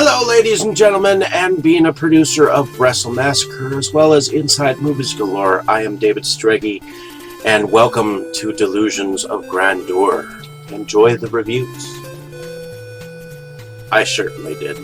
Hello, ladies and gentlemen, and being a producer of Wrestle Massacre as well as Inside Movies Galore, I am David Strege, and welcome to Delusions of Grandeur. Enjoy the reviews. I certainly did.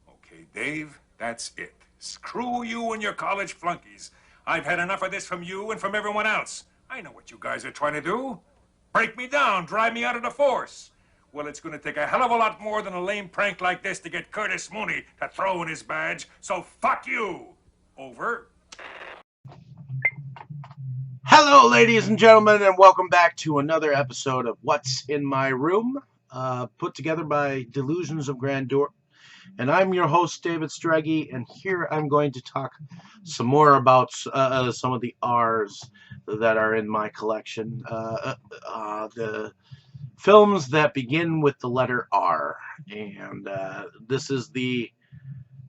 Okay, Dave, that's it. Screw you and your college flunkies. I've had enough of this from you and from everyone else. I know what you guys are trying to do. Break me down, drive me out of the force. Well, it's going to take a hell of a lot more than a lame prank like this to get Curtis Mooney to throw in his badge, so fuck you. Over. Hello, ladies and gentlemen, and welcome back to another episode of What's in My Room, put together by Delusions of Grandeur. And I'm your host, David Strege, and here I'm going to talk some more about some of the R's that are in my collection. The films that begin with the letter R. And this is the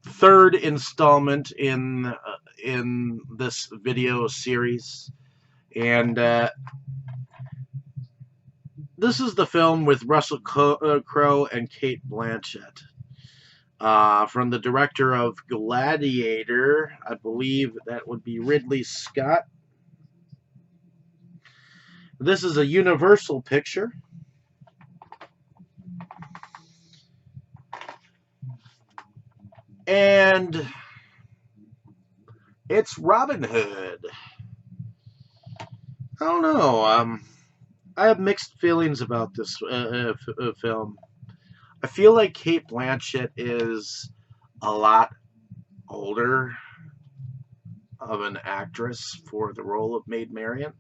third installment in this video series. And this is the film with Russell Crowe and Cate Blanchett. From the director of Gladiator, I believe that would be Ridley Scott. This is a Universal picture. And it's Robin Hood. I don't know. I have mixed feelings about this film. I feel like Cate Blanchett is a lot older of an actress for the role of Maid Marian.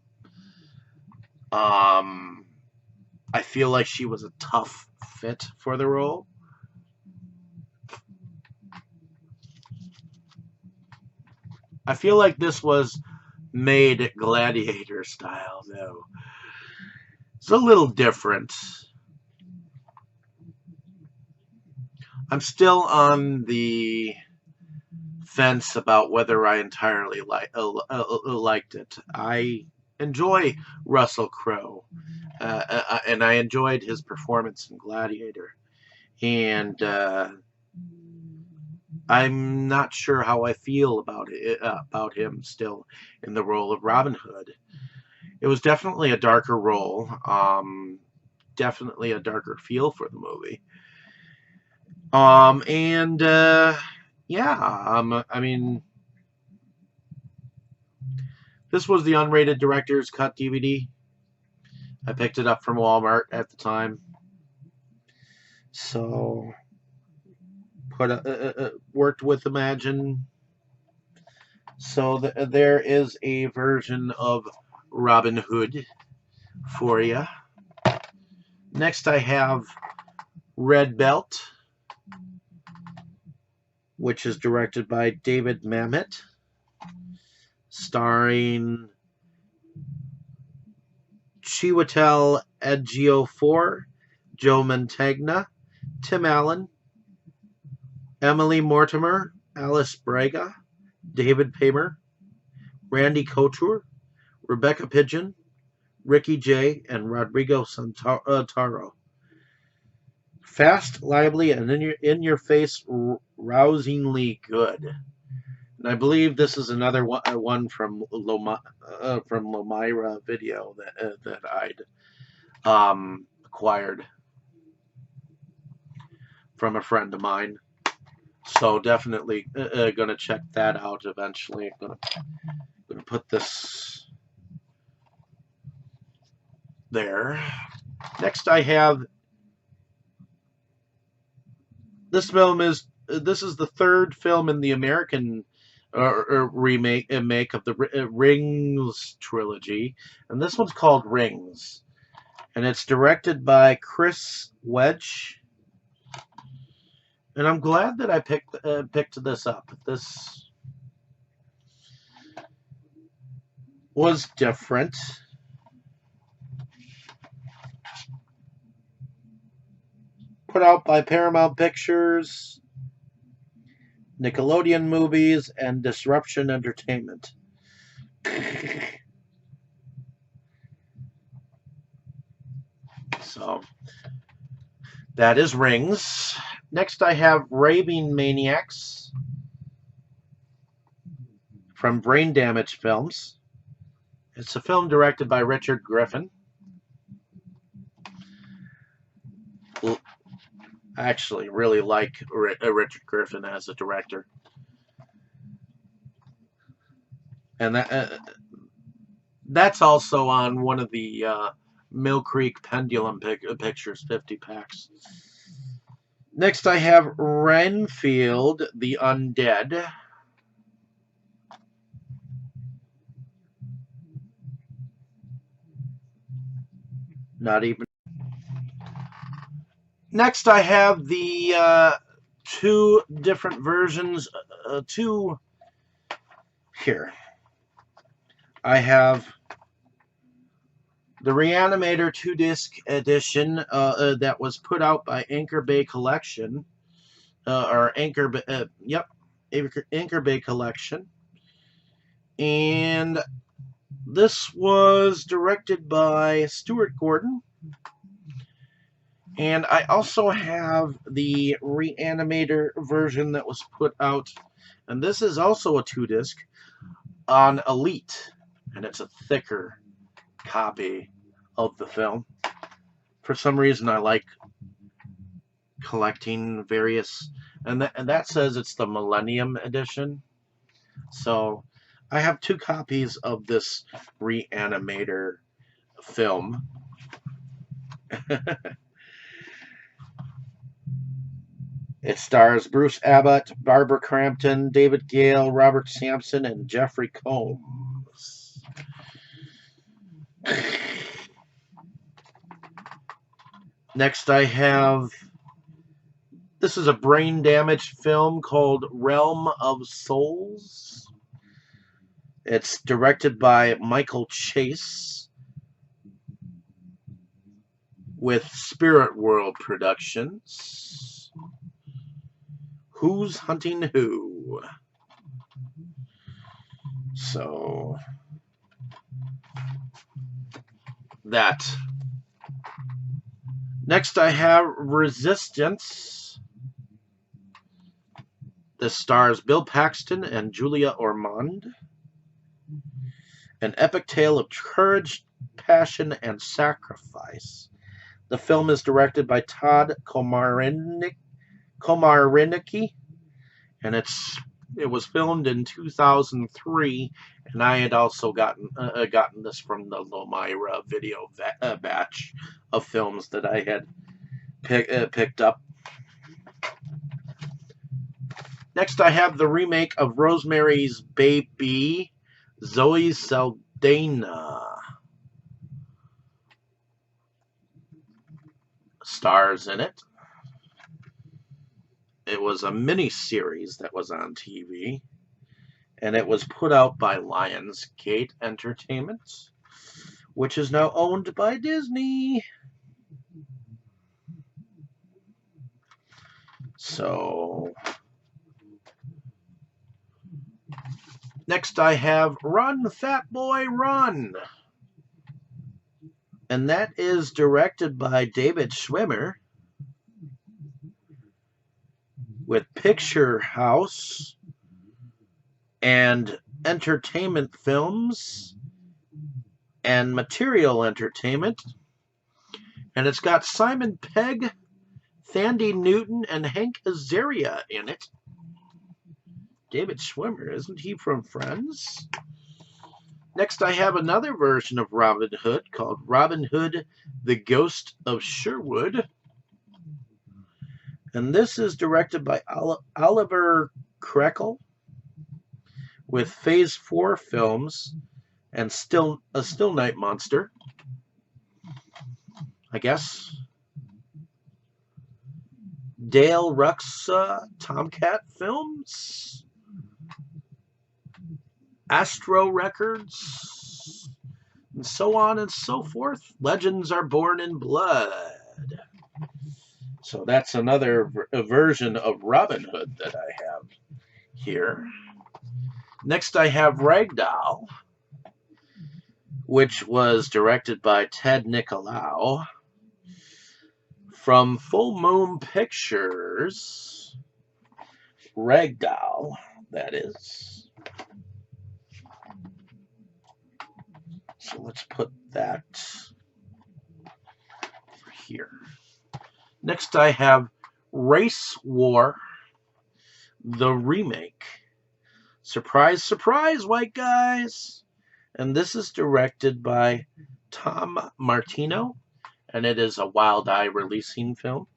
I feel like she was a tough fit for the role. I feel like this was made Gladiator style, though. It's a little different. I'm still on the fence about whether I entirely liked it. I enjoy Russell Crowe, and I enjoyed his performance in Gladiator. And I'm not sure how I feel about him still in the role of Robin Hood. It was definitely a darker role, definitely a darker feel for the movie. Yeah, I mean, this was the unrated director's cut DVD. I picked it up from Walmart at the time. So, worked with Imagine. So there is a version of Robin Hood for you. Next I have Red Belt, which is directed by David Mamet, starring Chiwetel Ejiofor, Joe Mantegna, Tim Allen, Emily Mortimer, Alice Braga, David Paymer, Randy Couture, Rebecca Pidgeon, Ricky Jay, and Rodrigo Santoro. Fast, lively, and in your face, rousingly good. And I believe this is another one from Lomira Video that I'd acquired from a friend of mine. So definitely gonna check that out eventually. Gonna going to put this there. Next I have, this is the third film in the American remake of the Rings trilogy, and this one's called Rings, and it's directed by Chris Wedge. And I'm glad that I picked this up. This was different. Put out by Paramount Pictures, Nickelodeon Movies, and Disruption Entertainment. So, that is Rings. Next I have Raving Maniacs from Brain Damage Films. It's a film directed by Richard Griffin. I actually really like Richard Griffin as a director. And that's also on one of the Mill Creek Pendulum Pictures 50 packs. Next I have Renfield the Undead. Not even. Next I have the two different versions. Here. I have the Reanimator 2-disc edition that was put out by Anchor Bay Collection, Anchor Bay Collection, and this was directed by Stuart Gordon. And I also have the Reanimator version that was put out, and this is also a 2-disc on Elite, and it's a thicker copy of the film. For some reason I like collecting various, and that says it's the Millennium Edition. So I have 2 copies of this Reanimator film. It stars Bruce Abbott, Barbara Crampton, David Gale, Robert Sampson, and Jeffrey Combs. Next I have, this is a brain damaged film called Realm of Souls. It's directed by Michael Chase with Spirit World Productions. Who's Hunting Who? So, that. Next I have Resistance. This stars Bill Paxton and Julia Ormond. An epic tale of courage, passion, and sacrifice. The film is directed by Todd Komarnicki, and it was filmed in 2003, and I had also gotten this from the Lomira video batch of films that I had picked up. Next I have the remake of Rosemary's Baby. Zoe Saldana stars in it. It was a mini-series that was on TV, and it was put out by Lionsgate Entertainment, which is now owned by Disney. So, next I have Run, Fat Boy, Run. And that is directed by David Schwimmer with Picture House and Entertainment Films and Material Entertainment. And it's got Simon Pegg, Thandie Newton, and Hank Azaria in it. David Schwimmer, isn't he from Friends? Next, I have another version of Robin Hood called Robin Hood, the Ghost of Sherwood. And this is directed by Oliver Krekel with Phase 4 Films and a Still Night Monster, I guess. Dale Ruxa Tomcat Films, Astro Records, and so on and so forth. Legends Are Born in Blood. So that's another version of Robin Hood that I have here. Next I have Ragdoll, which was directed by Ted Nicolau. From Full Moon Pictures, Ragdoll, that is. So let's put that here. Next I have Race War, the remake. Surprise, surprise, white guys! And this is directed by Tom Martino, and it is a Wild Eye releasing film.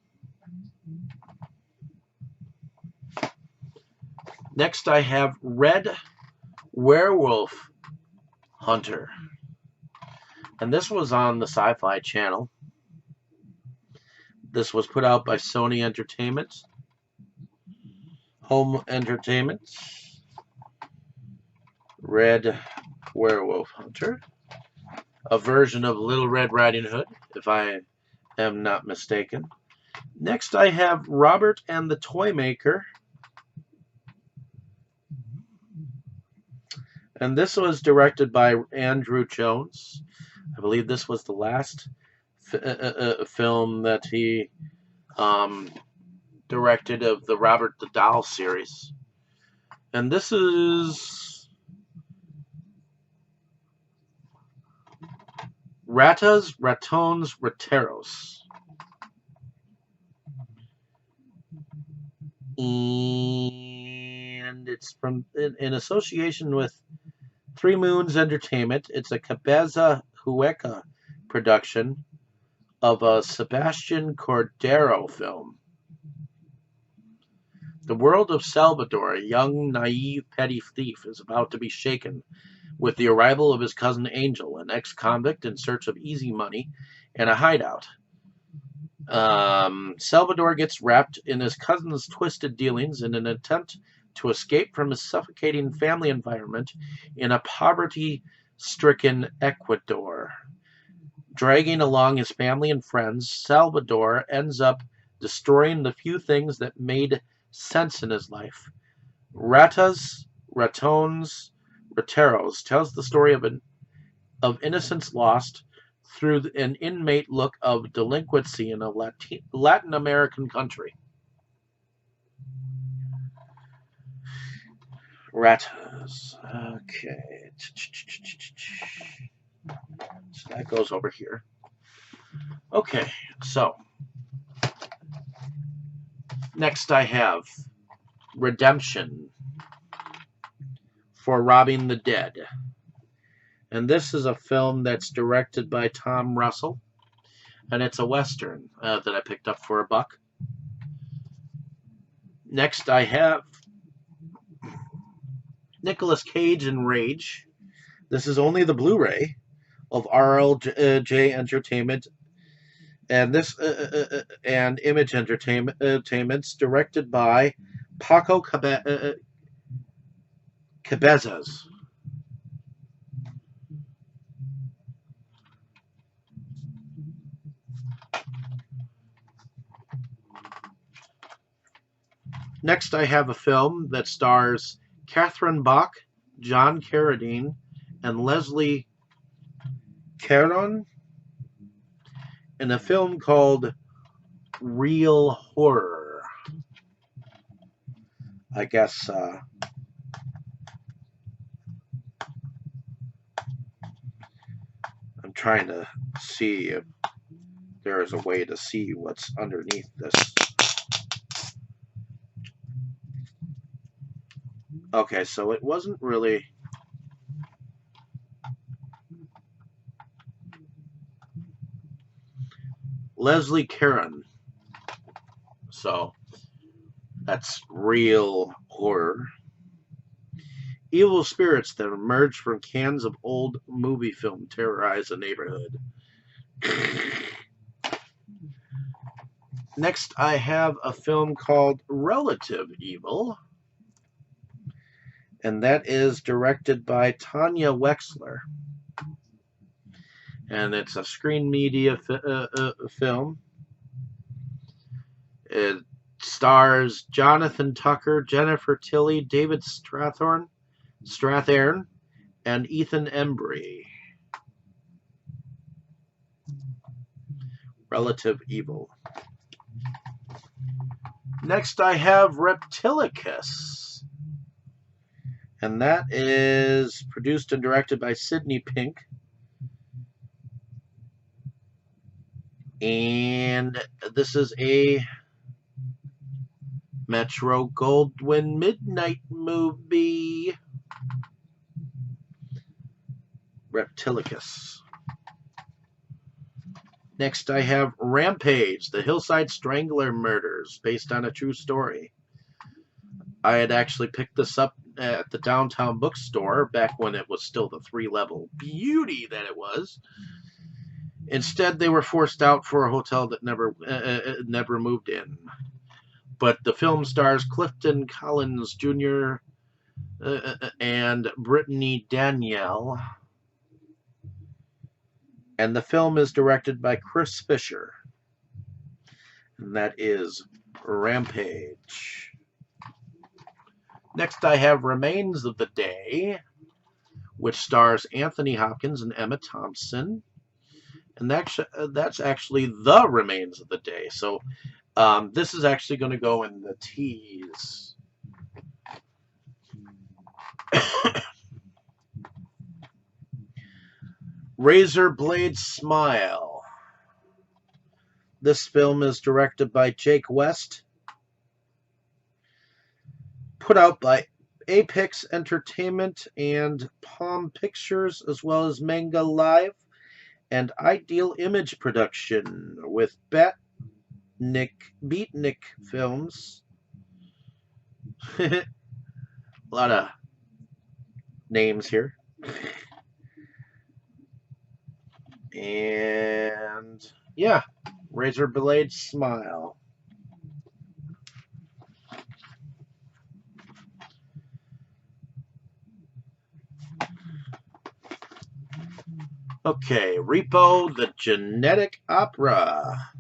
Next I have Red Werewolf Hunter, and this was on the Sci-Fi Channel. This was put out by Sony Entertainment, Home Entertainment. Red Werewolf Hunter, a version of Little Red Riding Hood, if I am not mistaken. Next I have Robert and the Toymaker, and this was directed by Andrew Jones. I believe this was the last film that he directed of the Robert the Doll series. And this is Ratas, Ratones, Rateros. And it's from in association with Three Moons Entertainment. It's a Cabeza Hueca production of a Sebastian Cordero film. The world of Salvador, a young, naive, petty thief, is about to be shaken with the arrival of his cousin Angel, an ex-convict in search of easy money and a hideout. Salvador gets wrapped in his cousin's twisted dealings in an attempt to escape from his suffocating family environment in a poverty-stricken Ecuador. Dragging along his family and friends, Salvador ends up destroying the few things that made sense in his life. Ratas, Ratones, Rateros tells the story of innocence lost through an inmate look of delinquency in a Latin American country. Ratas. Okay. So that goes over here. Okay, so next I have Redemption for Robbing the Dead. And this is a film that's directed by Tom Russell. And it's a Western that I picked up for $1. Next I have Nicolas Cage in Rage. This is only the Blu-ray of RLJ Entertainment. And this and Image Entertainment's directed by Paco Cabezas. Next, I have a film that stars Catherine Bach, John Carradine, and Leslie Caron in a film called Real Horror. I guess I'm trying to see if there is a way to see what's underneath this. Okay, so it wasn't really Leslie Caron. So that's real horror. Evil spirits that emerge from cans of old movie film terrorize a neighborhood. Next, I have a film called Relative Evil, and that is directed by Tanya Wexler. And it's a Screen Media film. It stars Jonathan Tucker, Jennifer Tilly, David Strathairn, and Ethan Embry. Relative Evil. Next, I have Reptilicus, and that is produced and directed by Sidney Pink. And this is a Metro-Goldwyn midnight movie. Reptilicus. Next, I have Rampage, the Hillside Strangler Murders, based on a true story. I had actually picked this up at the downtown bookstore back when it was still the 3-level beauty that it was. Instead, they were forced out for a hotel that never moved in. But the film stars Clifton Collins Jr. And Brittany Danielle. And the film is directed by Chris Fisher. And that is Rampage. Next, I have Remains of the Day, which stars Anthony Hopkins and Emma Thompson. And that's actually The Remains of the Day. So this is actually going to go in the T's. Razor Blade Smile. This film is directed by Jake West, put out by Apex Entertainment and Palm Pictures, as well as Manga Live and Ideal Image Production, with Beatnik Films. A lot of names here. And yeah, Razor Blade Smile. Okay, Repo, the Genetic Opera.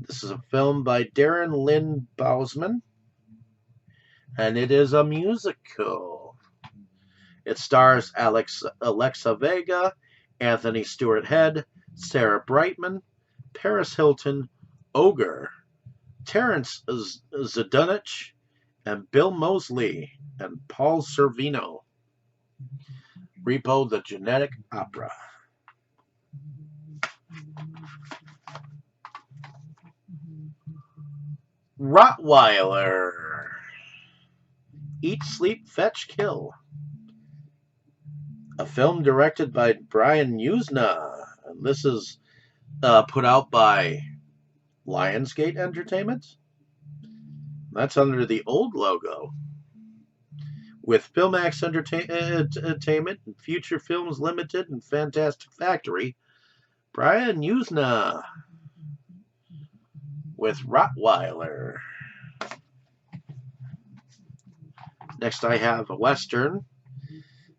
This is a film by Darren Lynn Bousman, and it is a musical. It stars Alexa Vega, Anthony Stewart Head, Sarah Brightman, Paris Hilton, Ogre, Terrence Zdunich, and Bill Moseley, and Paul Sorvino. Repo, the Genetic Opera. Rottweiler. Eat, Sleep, Fetch, Kill. A film directed by Brian Yuzna. And this is put out by Lionsgate Entertainment. That's under the old logo. With Filmax Entertainment and Future Films Limited and Fantastic Factory, Brian Yuzna with Rottweiler. Next, I have a Western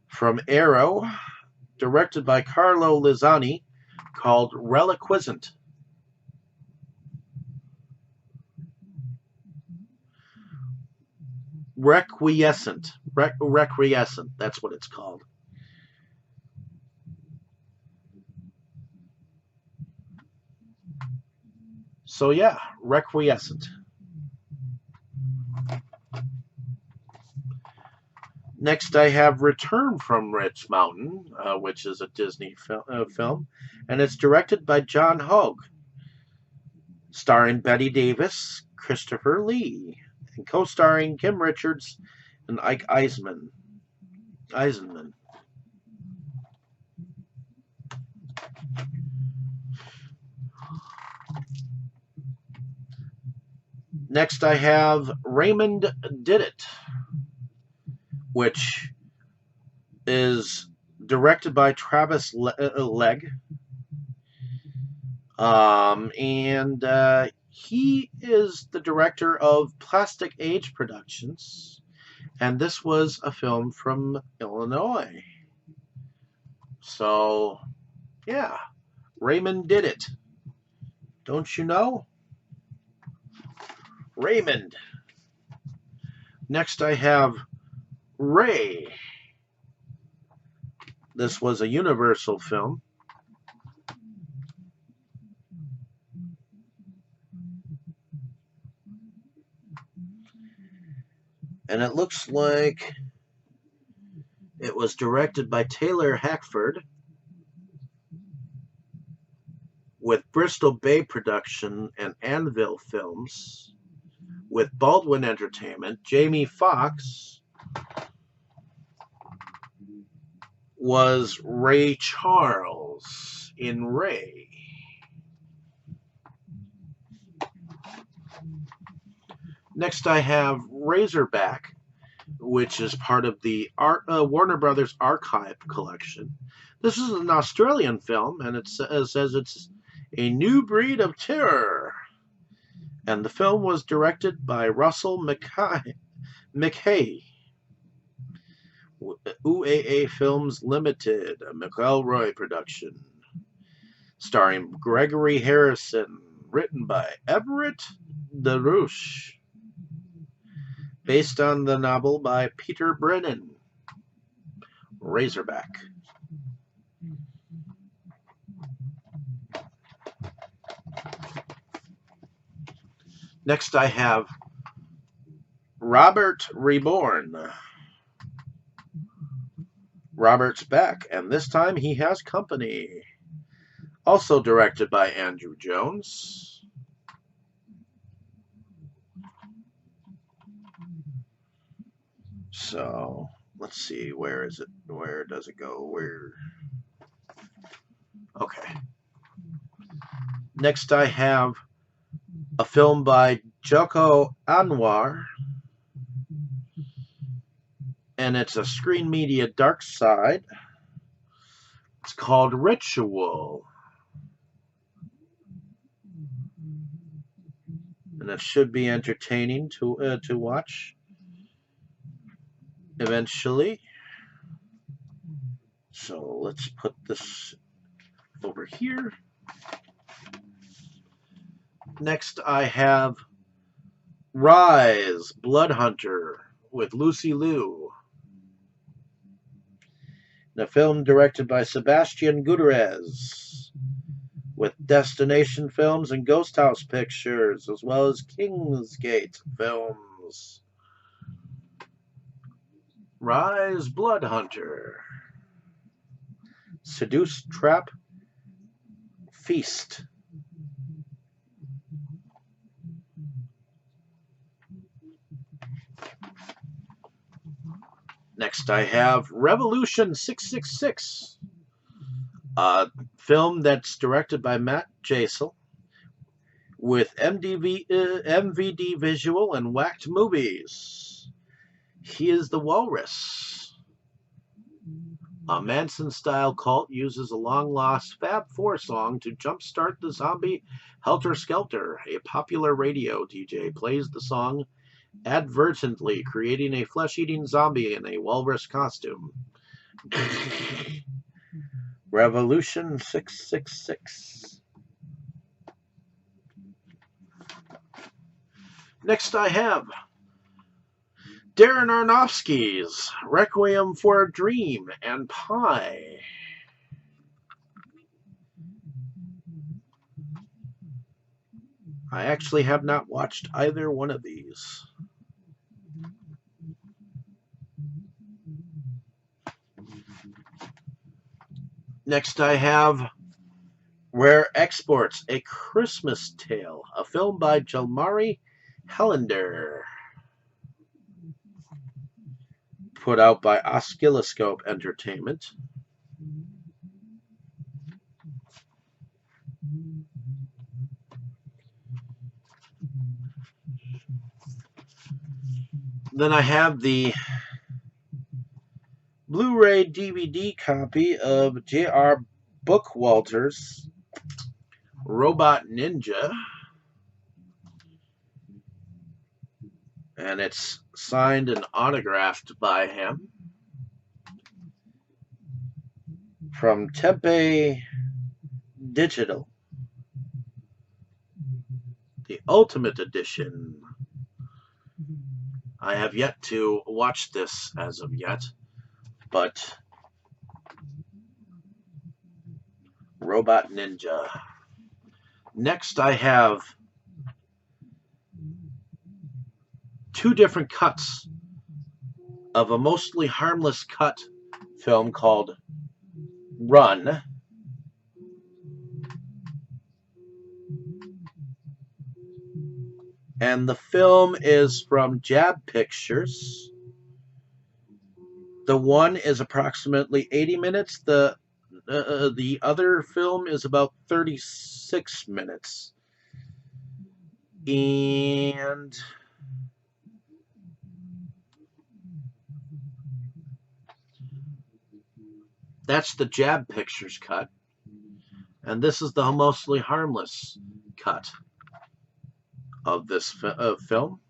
from Arrow, directed by Carlo Lizzani, called Reliquiscent. Requiescent. Requiescent, that's what it's called. So yeah, Requiescent. Next, I have Return from Rich Mountain, which is a Disney film, and it's directed by John Hogue, starring Bette Davis, Christopher Lee, and co-starring Kim Richards and Ike Eisenman. Next I have Raymond Did It, which is directed by Travis Legg. And he is the director of Plastic Age Productions, and this was a film from Illinois. So, yeah, Raymond Did It. Don't you know? Raymond. Next I have Ray. This was a Universal film. And it looks like it was directed by Taylor Hackford with Bristol Bay Production and Anvil Films, with Baldwin Entertainment. Jamie Foxx was Ray Charles in Ray. Next I have Razorback, which is part of the Warner Brothers Archive collection. This is an Australian film, and it says it's a new breed of terror. And the film was directed by Russell McKay. UAA Films Limited, a McElroy production. Starring Gregory Harrison, written by Everett DeRouche. Based on the novel by Peter Brennan. Razorback. Next I have Robert Reborn. Robert's back, and this time he has company. Also directed by Andrew Jones. So, let's see, where is it? Where does it go? Where? Okay. Next I have a film by Joko Anwar, and it's a Screen Media Dark Side. It's called Ritual. And it should be entertaining to watch eventually. So let's put this over here. Next I have Rise, Blood Hunter with Lucy Liu. The film directed by Sebastian Gutierrez, with Destination Films and Ghost House Pictures, as well as Kingsgate Films. Rise, Blood Hunter. Seduce, Trap, Feast. Next I have Revolution 666, a film that's directed by Matt Jasel, with MVD Visual and Whacked Movies. He is the Walrus. A Manson-style cult uses a long-lost Fab Four song to jumpstart the zombie Helter Skelter. A popular radio DJ plays the song advertently, creating a flesh-eating zombie in a walrus costume. Revolution 666. Next I have Darren Aronofsky's Requiem for a Dream and Pi. I actually have not watched either one of these. Next I have Rare Exports, A Christmas Tale, a film by Jalmari Helander, put out by Oscilloscope Entertainment. Then I have the Blu-ray DVD copy of J.R. Bookwalter's Robot Ninja. And it's signed and autographed by him. From Tempe Digital. The Ultimate Edition. I have yet to watch this as of yet, but Robot Ninja. Next I have two different cuts of a mostly harmless cut film called Run. And the film is from Jab Pictures. The one is approximately 80 minutes. The other film is about 36 minutes. And that's the Jab Pictures cut. And this is the mostly harmless cut of this film.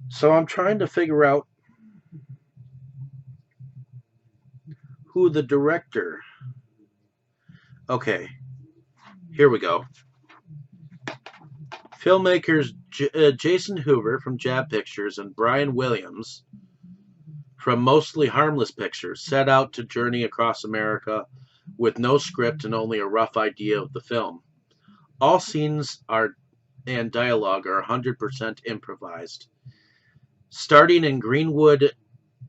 So I'm trying to figure out who the director. Okay, here we go. Filmmakers Jason Hoover from Jab Pictures and Brian Williams from Mostly Harmless Pictures set out to journey across America with no script and only a rough idea of the film. All scenes and dialogue are 100% improvised. Starting in Greenwood,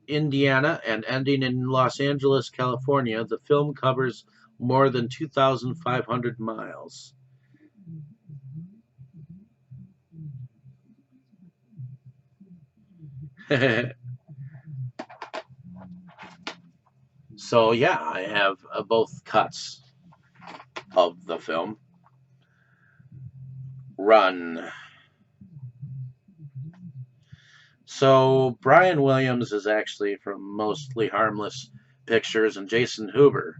Indiana and ending in Los Angeles, California, the film covers more than 2,500 miles. So yeah, I have both cuts of the film. Run. So Brian Williams is actually from Mostly Harmless Pictures, and Jason Hoover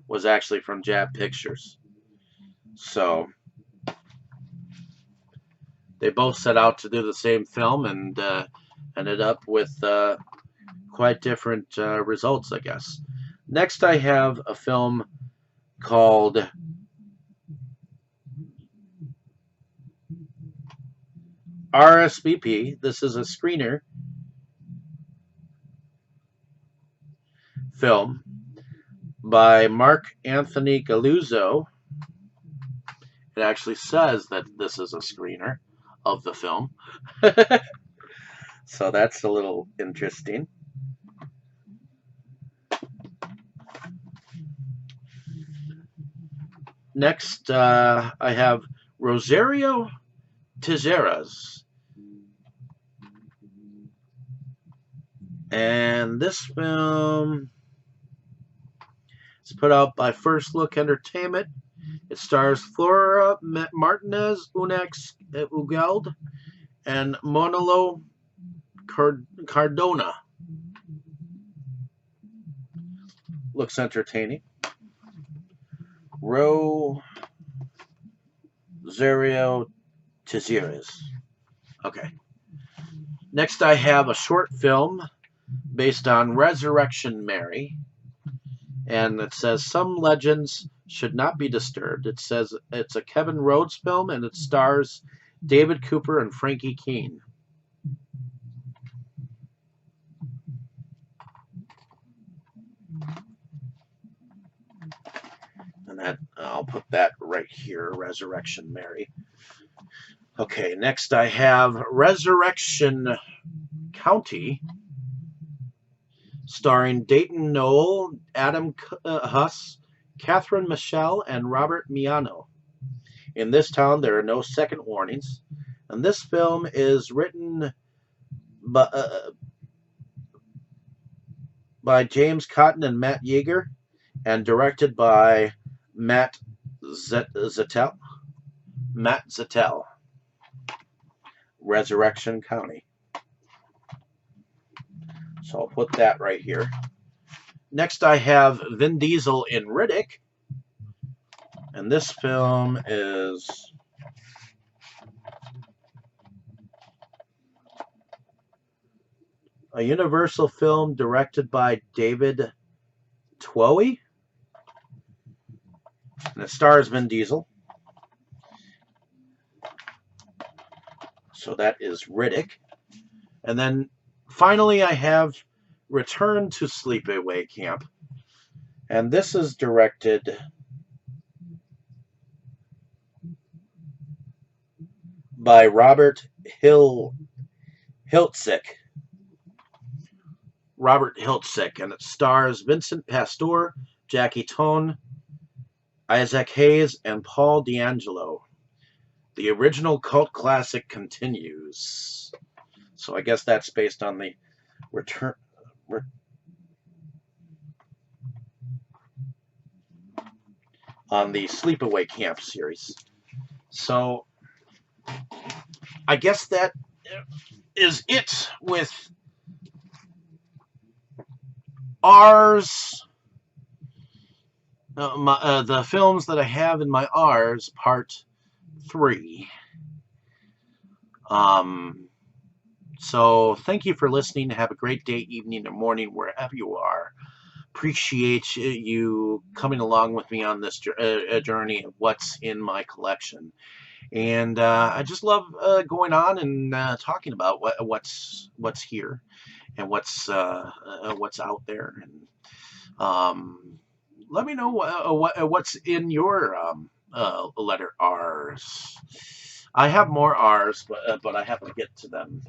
was actually from Jab Pictures. So they both set out to do the same film and ended up with quite different results, I guess. Next I have a film called RSVP. This is a screener film by Mark Anthony Galuzzo. It actually says that this is a screener of the film. So that's a little interesting. Next, I have Rosario Tijeras. And this film is put out by First Look Entertainment. It stars Flora Martinez, Unex Ugeld, and Manolo Cardona. Looks entertaining. Rosario Tijeras. Okay. Next I have a short film based on Resurrection Mary. And it says, some legends should not be disturbed. It says it's a Kevin Rhodes film, and it stars David Cooper and Frankie Keene. And that, I'll put that right here, Resurrection Mary. Okay, next I have Resurrection County, starring Dayton Knoll, Adam Huss, Catherine Michelle, and Robert Miano. In this town, there are no second warnings. And this film is written by James Cotton and Matt Yeager, and directed by Matt Zettel. Matt Zettel. Resurrection County. So I'll put that right here. Next I have Vin Diesel in Riddick. And this film is a Universal film directed by David Twohy. And it stars Vin Diesel. So that is Riddick. And then finally I have Return to Sleepaway Camp. And this is directed by Robert Hiltzik. Robert Hiltzik, and it stars Vincent Pastore, Jackie Toon, Isaac Hayes, and Paul D'Angelo. The original cult classic continues. So I guess that's based on the on the Sleepaway Camp series. So I guess that is it with R's, the films that I have in my R's part 3. So thank you for listening. Have a great day, evening, or morning, wherever you are. Appreciate you coming along with me on this journey of what's in my collection. And I just love going on and talking about what's here and what's out there. And let me know what's in your letter R's. I have more R's, but I have to get to them.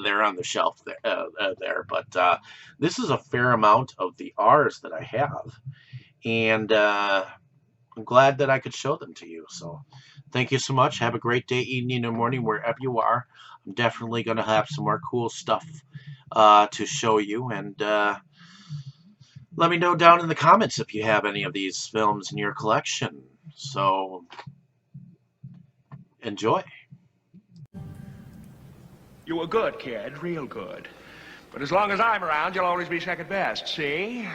They're on the shelf there. But this is a fair amount of the R's that I have, and I'm glad that I could show them to you. So thank you so much. Have a great day, evening, or morning, wherever you are. I'm definitely going to have some more cool stuff to show you, and let me know down in the comments if you have any of these films in your collection. So enjoy. You were good, kid, real good. But as long as I'm around, you'll always be second best, see?